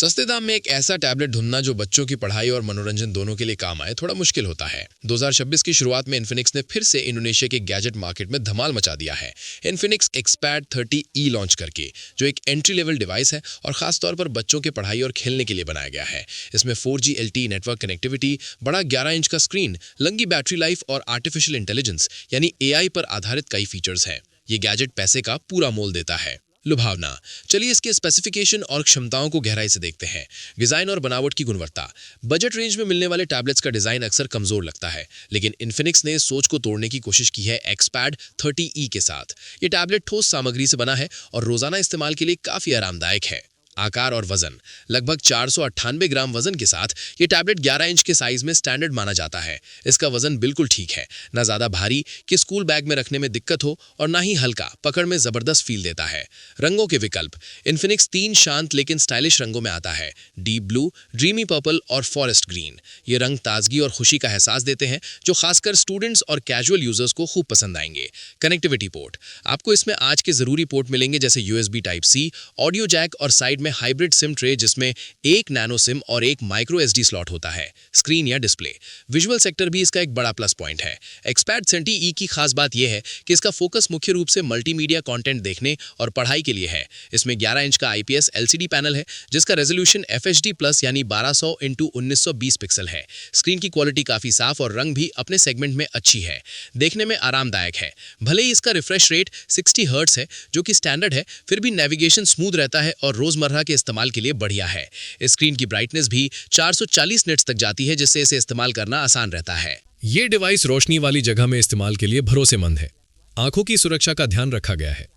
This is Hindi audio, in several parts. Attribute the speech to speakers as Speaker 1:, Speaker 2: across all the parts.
Speaker 1: सस्ते दाम में एक ऐसा टैबलेट ढूंढना जो बच्चों की पढ़ाई और मनोरंजन दोनों के लिए काम आए थोड़ा मुश्किल होता है। 2026 की शुरुआत में इन्फिनिक्स ने फिर से इंडोनेशिया के गैजेट मार्केट में धमाल मचा दिया है इन्फिनिक्स एक्सपैड 30E लॉन्च करके, जो एक एंट्री लेवल डिवाइस है और खासतौर पर बच्चों के पढ़ाई और खेलने के लिए बनाया गया है। इसमें 4G LTE नेटवर्क कनेक्टिविटी, बड़ा 11 इंच का स्क्रीन, लंबी बैटरी लाइफ और आर्टिफिशियल इंटेलिजेंस यानी AI पर आधारित कई फीचर्स हैं। ये गैजेट पैसे का पूरा मोल देता है। लुभावना। चलिए इसके स्पेसिफिकेशन और क्षमताओं को गहराई से देखते हैं। डिजाइन और बनावट की गुणवत्ता। बजट रेंज में मिलने वाले टैबलेट्स का डिजाइन अक्सर कमजोर लगता है, लेकिन इन्फिनिक्स ने इस सोच को तोड़ने की कोशिश की है एक्सपैड 30E के साथ। ये टैबलेट ठोस सामग्री से बना है और रोजाना इस्तेमाल के लिए काफी आरामदायक है। आकार और वजन। लगभग 498 ग्राम वजन के साथ ये टैबलेट 11 इंच के साइज में स्टैंडर्ड माना जाता है। इसका वजन बिल्कुल ठीक है, ना ज्यादा भारी कि स्कूल बैग में रखने में दिक्कत हो और ना ही हल्का, पकड़ में जबरदस्त फील देता है। रंगों के विकल्प। इन्फिनिक्स 3 शांत लेकिन स्टाइलिश रंगों में आता है, डीप ब्लू, ड्रीमी पर्पल और फॉरेस्ट ग्रीन। ये रंग ताजगी और खुशी का एहसास देते हैं, जो खासकर स्टूडेंट्स और कैजुअल यूजर्स को खूब पसंद आएंगे। Connectivity port. आपको इसमें आज के जरूरी पोर्ट मिलेंगे जैसे USB Type-C, ऑडियो जैक और साइड में हाइब्रिड सिम ट्रे जिसमें एक नैनो सिम और एक माइक्रो SD स्लॉट होता है। स्क्रीन या डिस्प्ले। विजुअल सेक्टर भी इसका एक बड़ा प्लस पॉइंट है। एक्सपैड 30E की खास बात यह है कि इसका फोकस मुख्य रूप से मल्टीमीडिया कंटेंट देखने और पढ़ाई के लिए है। इसमें 11 इंच का IPS LCD पैनल है जिसका रेजोल्यूशन FHD+ यानी 1200 × 1920 पिक्सल है। स्क्रीन की क्वालिटी काफी साफ और रंग भी अपने सेगमेंट में अच्छी है। देखने में आरामदायक है। भले ही इसका रिफ्रेश रेट 60 हर्ट्ज है जो कि स्टैंडर्ड है, फिर भी नेविगेशन स्मूथ रहता है और रोजमर्रा के इस्तेमाल के लिए बढ़िया है। स्क्रीन की ब्राइटनेस भी 440 निट्स तक जाती है जिससे इसे इस्तेमाल करना आसान रहता है।
Speaker 2: ये डिवाइस रोशनी वाली जगह में इस्तेमाल के लिए भरोसेमंद है। आंखों की सुरक्षा का ध्यान रखा गया है।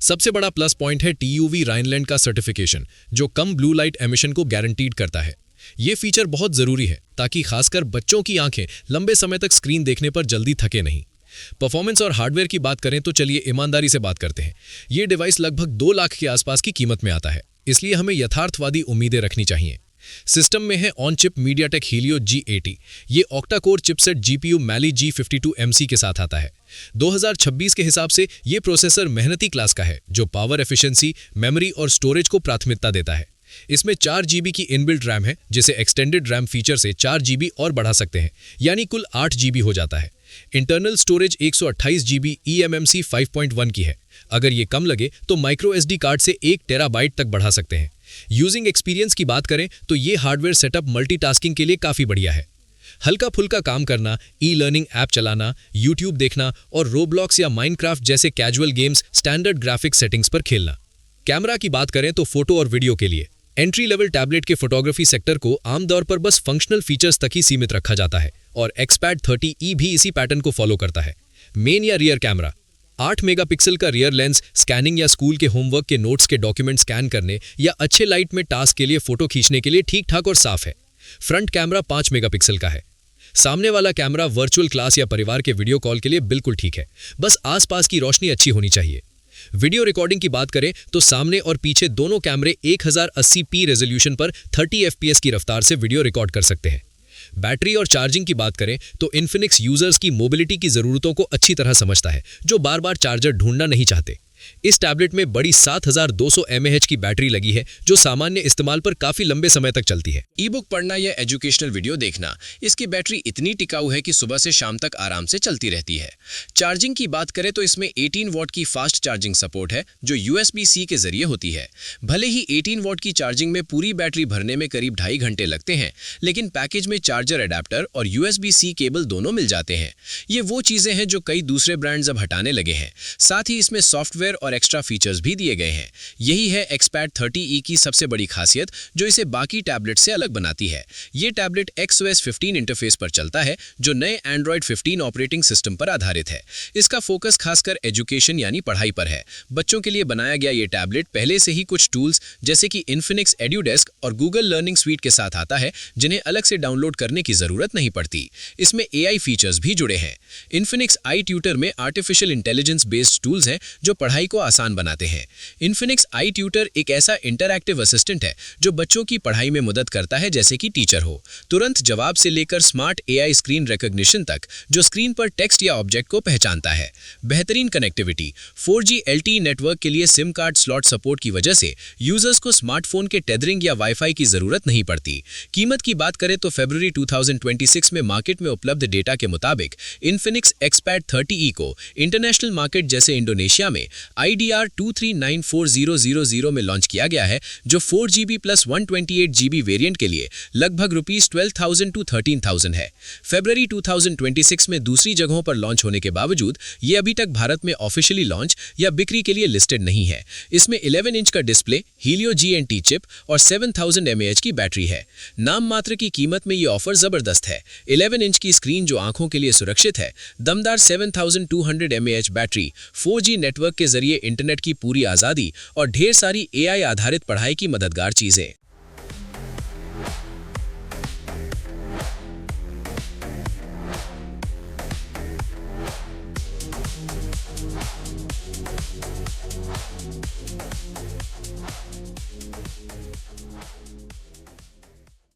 Speaker 2: सबसे बड़ा प्लस पॉइंट है TUV राइनलैंड का सर्टिफिकेशन, जो कम ब्लू लाइट एमिशन को गारंटीड करता है। ये फीचर बहुत जरूरी है ताकि खासकर बच्चों की आंखें लंबे समय तक स्क्रीन देखने पर जल्दी थके नहीं। परफॉर्मेंस और हार्डवेयर की बात करें तो चलिए ईमानदारी से बात करते हैं। ये डिवाइस लगभग 2 लाख के आसपास की कीमत में आता है, इसलिए हमें यथार्थवादी उम्मीदें रखनी चाहिए। सिस्टम में है on chip MediaTek Helio G80। ये octa core chipset GPU Mali G52MC के साथ आता है। 2026 के हिसाब से ये प्रोसेसर मेहनती क्लास का है, जो पावर एफिशिएंसी, मेमोरी और स्टोरेज को प्राथमिकता देता है। इसमें 4 GB की इनबिल्ट रैम है, जिसे एक्सटेंडेड रैम फीचर से 4 GB और बढ़ा सकते हैं, यानी कुल 8 GB हो जाता है। इंटरनल स्टोरेज 128 GB eMMC 5.1 की है। अगर ये कम लगे तो माइक्रो SD कार्ड से 1 टेराबाइट तक बढ़ा सकते हैं। यूजिंग एक्सपीरियंस की बात करें तो ये हार्डवेयर सेटअप मल्टीटास्किंग के लिए काफी बढ़िया है। हल्का फुल्का काम करना, ई-लर्निंग ऐप चलाना, YouTube देखना और रोब्लॉक्स या माइनक्राफ्ट जैसे casual games standard graphics settings पर खेलना। कैमरा की बात करें तो फोटो और वीडियो के लिए एंट्री लेवल टैबलेट के फोटोग्राफी सेक्टर को आमतौर पर बस फंक्शनल फीचर्स तक ही सीमित रखा जाता है और एक्सपैड 30E भी इसी पैटर्न को फॉलो करता है। मेन या रियर कैमरा। 8 मेगापिक्सल का रियर लेंस स्कैनिंग या स्कूल के होमवर्क के नोट्स के डॉक्यूमेंट स्कैन करने या अच्छे लाइट में टास्क के लिए फोटो खींचने के लिए ठीक ठाक और साफ है। फ्रंट कैमरा 5 मेगापिक्सल का है। सामने वाला कैमरा वर्चुअल क्लास या परिवार के वीडियो कॉल के लिए बिल्कुल ठीक है, बस आसपास की रोशनी अच्छी होनी चाहिए। वीडियो रिकॉर्डिंग की बात करें तो सामने और पीछे दोनों कैमरे 1080p रेजोल्यूशन पर 30 FPS की रफ्तार से वीडियो रिकॉर्ड कर सकते हैं। बैटरी और चार्जिंग की बात करें तो इन्फिनिक्स यूजर्स की मोबिलिटी की जरूरतों को अच्छी तरह समझता है, जो बार बार चार्जर ढूंढना नहीं चाहते। इस टैबलेट में बड़ी 7200 mAh की बैटरी लगी है, जो सामान्य इस्तेमाल पर काफी लंबे समय तक चलती है।
Speaker 1: ई बुक पढ़ना या एजुकेशनल वीडियो देखना, इसकी बैटरी इतनी टिकाऊ है कि सुबह से शाम तक आराम से चलती रहती है। चार्जिंग की बात करें तो इसमें 18 वॉट की फास्ट चार्जिंग सपोर्ट है, जो USB-C के जरिए होती है। भले ही 18 वॉट की चार्जिंग में पूरी बैटरी भरने में करीब 2.5 घंटे लगते हैं, लेकिन पैकेज में चार्जर एडेप्टर और USB-C केबल दोनों मिल जाते हैं। ये वो चीजें हैं जो कई दूसरे ब्रांड्स अब हटाने लगे हैं। साथ ही इसमें सॉफ्टवेयर और एक्स्ट्रा फीचर्स भी दिए गए हैं। यही है एक्सपैड 30E की सबसे बड़ी खासियत, जो इसे बाकी टैबलेट से अलग बनाती है। ये टैबलेट XOS 15 इंटरफेस पर चलता है, जो नए Android 15 ऑपरेटिंग सिस्टम पर आधारित है। इसका फोकस खासकर एजुकेशन यानी पढ़ाई पर है। बच्चों के लिए बनाया गया ये टैबलेट पहले से ही कुछ टूल्स जैसे कि इन्फिनिक्स एड्यूडेस्क और गूगल लर्निंग स्वीट के साथ आता है, जिन्हें अलग से डाउनलोड करने की जरूरत नहीं पड़ती। इसमें AI फीचर्स भी जुड़े हैं। इन्फिनिक्स iTutor में आर्टिफिशियल इंटेलिजेंस बेस्ड टूल्स हैं जो पढ़ाई
Speaker 2: पढ़ाई को आसान बनाते हैं। इन्फिनिक्स आई ट्यूटर एक ऐसा इंटरैक्टिव असिस्टेंट है जो बच्चों की पढ़ाई में मदद करता है, जैसे कि टीचर हो। तुरंत जवाब से लेकर स्मार्ट एआई स्क्रीन रिकॉग्निशन तक, जो स्क्रीन पर टेक्स्ट या ऑब्जेक्ट को पहचानता है। बेहतरीन कनेक्टिविटी, 4G LTE नेटवर्क के लिए सिम कार्ड स्लॉट सपोर्ट की वजह से यूजर्स को स्मार्टफोन के टेथरिंग या वाईफाई की जरूरत नहीं पड़ती। कीमत की बात करें तो फरवरी 2026 में मार्केट में उपलब्ध डेटा के मुताबिक इन्फिनिक्स एक्सपैड 30E को इंटरनेशनल मार्केट जैसे इंडोनेशिया में IDR 2394000 में लॉन्च किया गया है, जो 4GB प्लस 128GB वेरिएंट के लिए लगभग ₹12,000 to 13,000 है। फरवरी 2026 में दूसरी जगहों पर लॉन्च होने के बावजूद ये अभी तक भारत में ऑफिशियली लॉन्च या बिक्री के लिए लिस्टेड नहीं है। इसमें 11 इंच का डिस्प्ले, हीलियो GNT चिप और 7000 mAh की बैटरी है। नाम मात्र की कीमत में ये ऑफर जबरदस्त है। 11 इंच की स्क्रीन जो आंखों के लिए सुरक्षित है, दमदार 7200 mAh बैटरी, 4G नेटवर्क के जरिए इंटरनेट की पूरी आज़ादी और ढेर सारी AI आधारित पढ़ाई की मददगार चीजें।